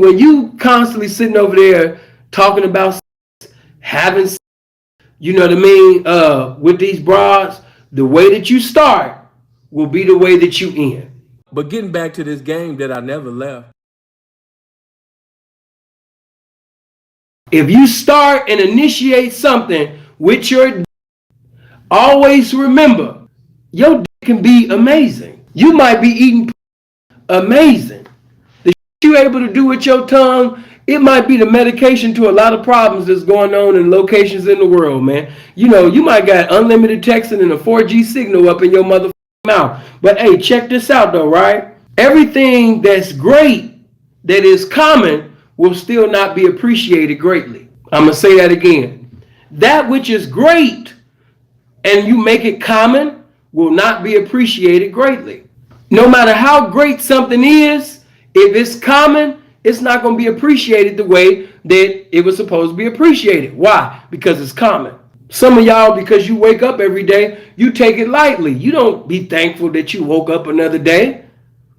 when you constantly sitting over there talking about having, you know what I mean, with these broads, the way that you start will be the way that you end. But getting back to this game that I never left. If you start and initiate something with your, always remember, your dick can be amazing. You might be eating amazing. The shit you able to do with your tongue, it might be the medication to a lot of problems that's going on in locations in the world, man. You know, you might got unlimited texting and a 4G signal up in your motherfucking mouth. But hey, check this out though, right? Everything that's great, that is common, will still not be appreciated greatly. I'm going to say that again. That which is great and you make it common will not be appreciated greatly. No matter how great something is, if it's common, it's not going to be appreciated the way that it was supposed to be appreciated. Why? Because it's common. Some of y'all, because you wake up every day, you take it lightly. You don't be thankful that you woke up another day.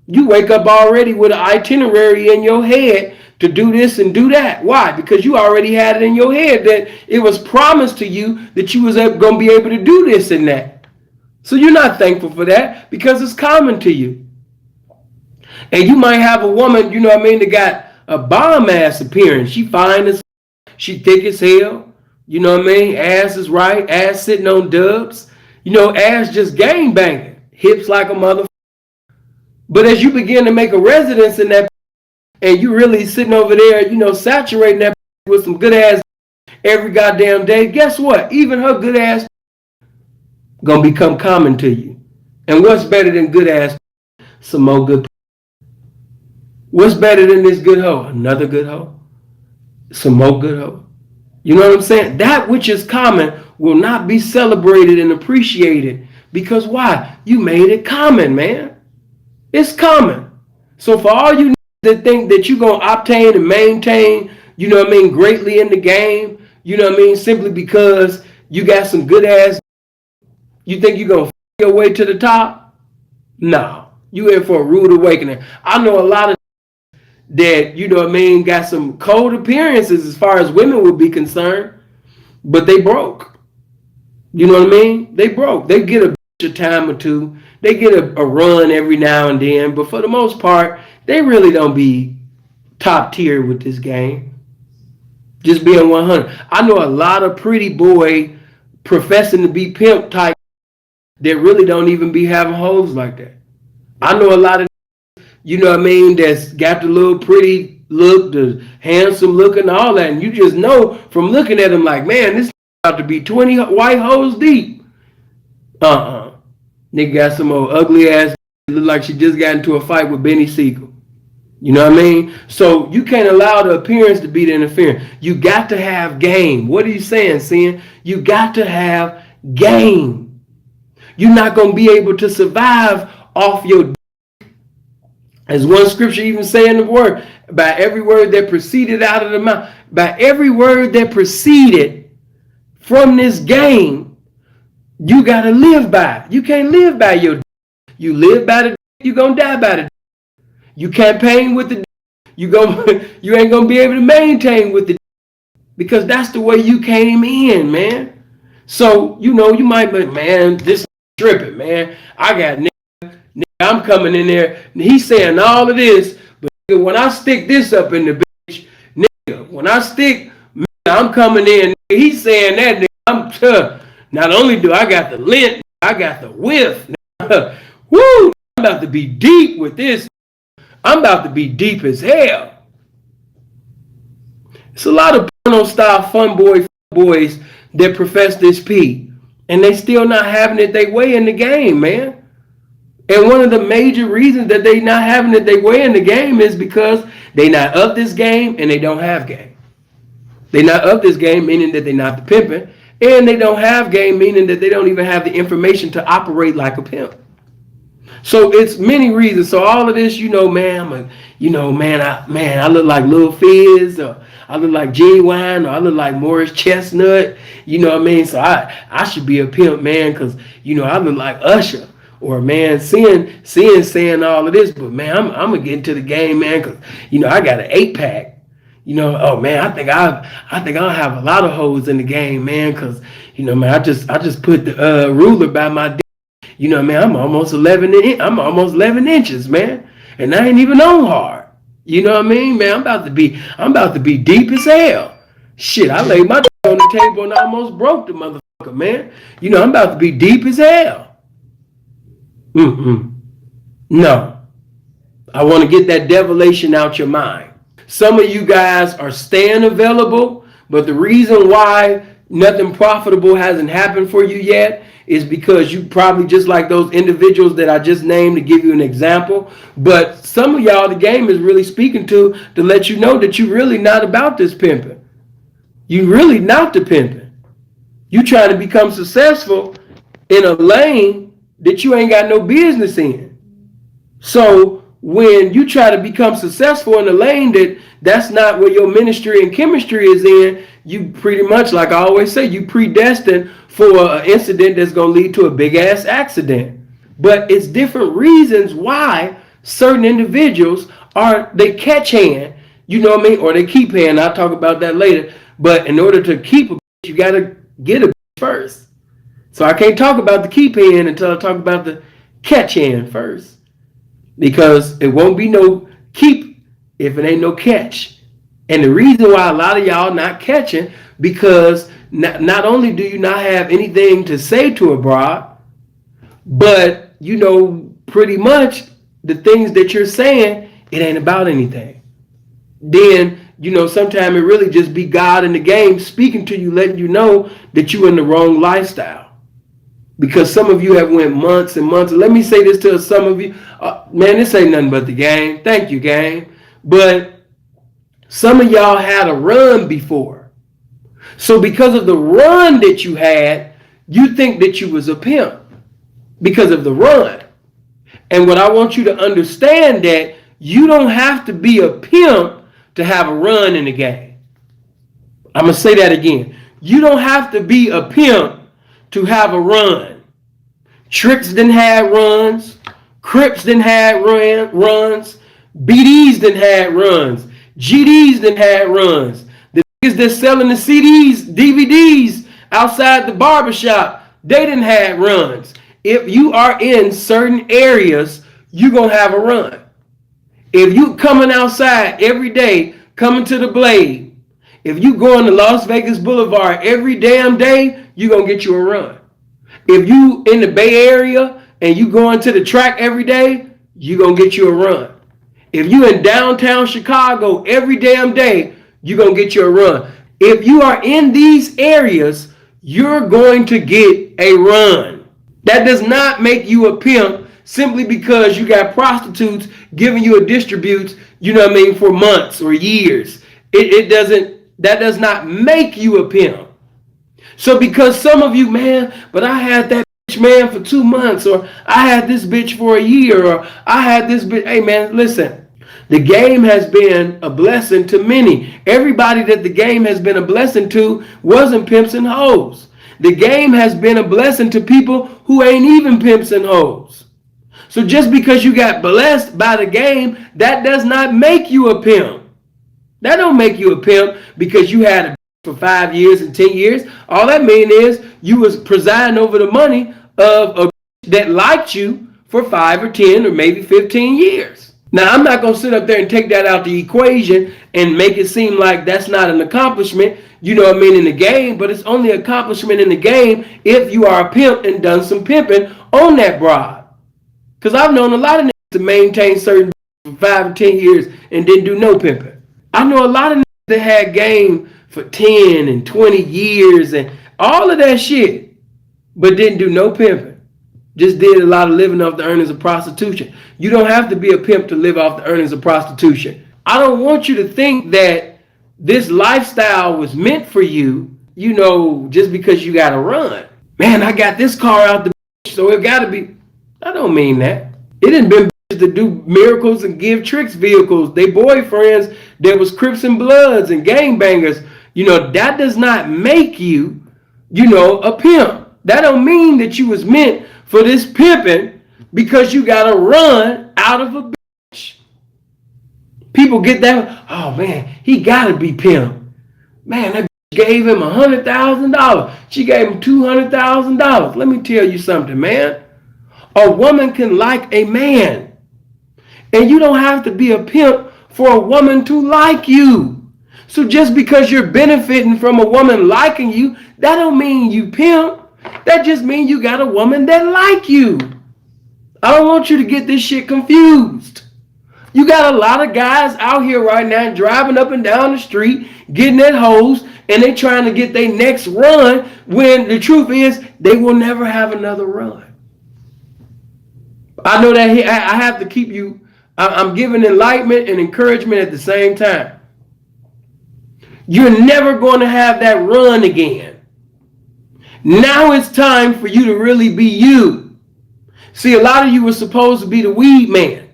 You wake up already with an itinerary in your head to do this and do that. Why? Because you already had it in your head that it was promised to you that you was going to be able to do this and that. So you're not thankful for that because it's common to you. And you might have a woman, you know what I mean, that got a bomb ass appearance. She fine as, she thick as hell. You know what I mean? Ass is right. Ass sitting on dubs. You know, ass just gang banging. Hips like a motherfucker. But as you begin to make a residence in that, and you really sitting over there, you know, saturating that with some good ass every goddamn day, guess what? Even her good ass gonna become common to you. And what's better than good ass? Some more good. What's better than this good hoe? Another good hoe. Some more good hoe. You know what I'm saying? That which is common will not be celebrated and appreciated because why? You made it common, man. It's common. So for all you that think that you're going to obtain and maintain, you know what I mean, greatly in the game, you know what I mean, simply because you got some good ass, you think you're going to your way to the top? No. You in for a rude awakening. I know a lot of that, you know what I mean, got some cold appearances as far as women would be concerned, but they broke. You know what I mean? They broke. They get a time or two. They get a run every now and then, but for the most part, they really don't be top tier with this game. Just being 100. I know a lot of pretty boy professing to be pimp type that really don't even be having hoes like that. I know a lot of, you know what I mean, that's got the little pretty look, the handsome look and all that, and you just know from looking at them like, man, this about to be 20 white hoes deep. Nigga got some old ugly ass, look like she just got into a fight with Benny Siegel. You know what I mean? So you can't allow the appearance to be the interference. You got to have game. What are you saying, Sin? You got to have game. You're not going to be able to survive off your, as one scripture even say in the word, by every word that proceeded out of the mouth, by every word that proceeded from this game, you got to live by it. You can't live by your, you live by the, you're going to die by the. You campaign with the, you ain't going to be able to maintain with the, because that's the way you came in, man. So, you know, you might be, man, this tripping, man. I got nigga, I'm coming in there. He's saying all of this, but nigga, when I stick this up in the bitch, nigga, when I stick, I'm coming in. He's saying that, nigga, I'm not only do I got the lint, I got the whiff. Woo! I'm about to be deep with this. I'm about to be deep as hell. It's a lot of porno style fun boys that profess this P, and they still not having it their way in the game, man. And one of the major reasons that they not having it their way in the game is because they not of this game and they don't have game. They not of this game, meaning that they not the pimping, and they don't have game, meaning that they don't even have the information to operate like a pimp. So it's many reasons. So all of this, you know, man, I look like Lil Fizz, or I look like Genuine, or I look like Morris Chestnut. You know what I mean? So I should be a pimp, man, because, you know, I look like Usher. Or man, seeing saying all of this, but man, I'm gonna get into the game, man, because I got an 8-pack. Oh man, I think I'll have a lot of hoes in the game, man, because man, I just put the ruler by my dick. Man, I'm almost 11 inches, man, and I ain't even on hard. You know what I mean, man? I'm about to be deep as hell. Shit, I laid my on the table and almost broke the motherfucker, man. I'm about to be deep as hell. No, I want to get that devilation out your mind. Some of you guys are staying available, but the reason why nothing profitable hasn't happened for you yet is because you probably just like those individuals that I just named to give you an example. But some of y'all, the game is really speaking to let you know that you're really not about this pimping. You really not the pimping. You trying to become successful in a lane that you ain't got no business in. So when you try to become successful in a lane that's not where your ministry and chemistry is in, you pretty much, like I always say, you predestined for an incident that's going to lead to a big ass accident. But it's different reasons why certain individuals they catch hand, you know what I mean, or they keep hand. I'll talk about that later. But in order to keep a bitch, you got to get a bitch first. So I can't talk about the keep hand until I talk about the catch hand first. Because it won't be no keep if it ain't no catch. And the reason why a lot of y'all not catching, because not only do you not have anything to say to a broad, but pretty much the things that you're saying, it ain't about anything. Then sometimes it really just be God in the game speaking to you, letting you know that you're in the wrong lifestyle. Because some of you have went months and months. Let me say this to some of you. Man, this ain't nothing but the game. Thank you, game. But some of y'all had a run before. So because of the run that you had, you think that you was a pimp. Because of the run. And what I want you to understand that you don't have to be a pimp to have a run in the game. I'm going to say that again. You don't have to be a pimp to have a run. Tricks didn't have runs. Crips didn't have runs. BDs didn't have runs. GDs didn't have runs. The niggas that's selling the CDs, DVDs outside the barbershop, they didn't have runs. If you are in certain areas, you're going to have a run. If you coming outside every day, coming to the Blade, if you going to Las Vegas Boulevard every damn day, you're going to get you a run. If you in the Bay Area and you going to the track every day, you're going to get you a run. If you in downtown Chicago every damn day, you're going to get you a run. If you are in these areas, you're going to get a run. That does not make you a pimp simply because you got prostitutes giving you a distribute, for months or years. That does not make you a pimp. So because some of you, man, but I had that bitch, man, for 2 months, or I had this bitch for a year, or I had this bitch. Hey, man, listen, the game has been a blessing to many. Everybody that the game has been a blessing to wasn't pimps and hoes. The game has been a blessing to people who ain't even pimps and hoes. So just because you got blessed by the game, that does not make you a pimp. That don't make you a pimp because you had a for 5 years and 10 years. All that means is you was presiding over the money of a that liked you for 5 or 10 or maybe 15 years. Now, I'm not going to sit up there and take that out the equation and make it seem like that's not an accomplishment, in the game, but it's only an accomplishment in the game if you are a pimp and done some pimping on that broad. Because I've known a lot of niggas to maintain certain for 5 or 10 years and didn't do no pimping. I know a lot of niggas that had game for 10 and 20 years and all of that shit, but didn't do no pimping. Just did a lot of living off the earnings of prostitution. You don't have to be a pimp to live off the earnings of prostitution. I don't want you to think that this lifestyle was meant for you, just because you got to run. Man, I got this car out the so it got to be. I don't mean that. It didn't been to do miracles and give tricks vehicles. They boyfriends, there was Crips and Bloods and gangbangers. That does not make you, a pimp. That don't mean that you was meant for this pimping because you got to run out of a bitch. People get that, oh man, he got to be Pimp. Man, that bitch gave him $100,000. She gave him $200,000. Let me tell you something, man. A woman can like a man. And you don't have to be a pimp for a woman to like you. So just because you're benefiting from a woman liking you, that don't mean you pimp. That just means you got a woman that like you. I don't want you to get this shit confused. You got a lot of guys out here right now driving up and down the street, getting that hose, and they trying to get their next run when the truth is they will never have another run. I know that I have to keep you, I'm giving enlightenment and encouragement at the same time. You're never going to have that run again. Now it's time for you to really be you. See, a lot of you were supposed to be the weed man.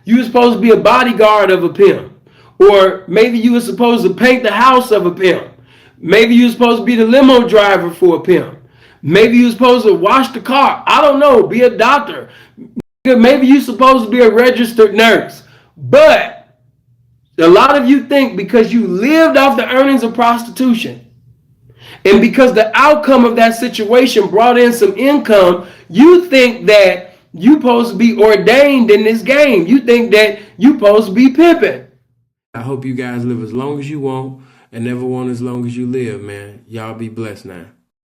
You were supposed to be a bodyguard of a pimp. Or maybe you were supposed to paint the house of a pimp. Maybe you were supposed to be the limo driver for a pimp. Maybe you were supposed to wash the car. I don't know, be a doctor. Maybe you're supposed to be a registered nurse. But a lot of you think because you lived off the earnings of prostitution and because the outcome of that situation brought in some income, you think that you're supposed to be ordained in this game. You think that you're supposed to be pimping. I hope you guys live as long as you want and never want as long as you live, man. Y'all be blessed now.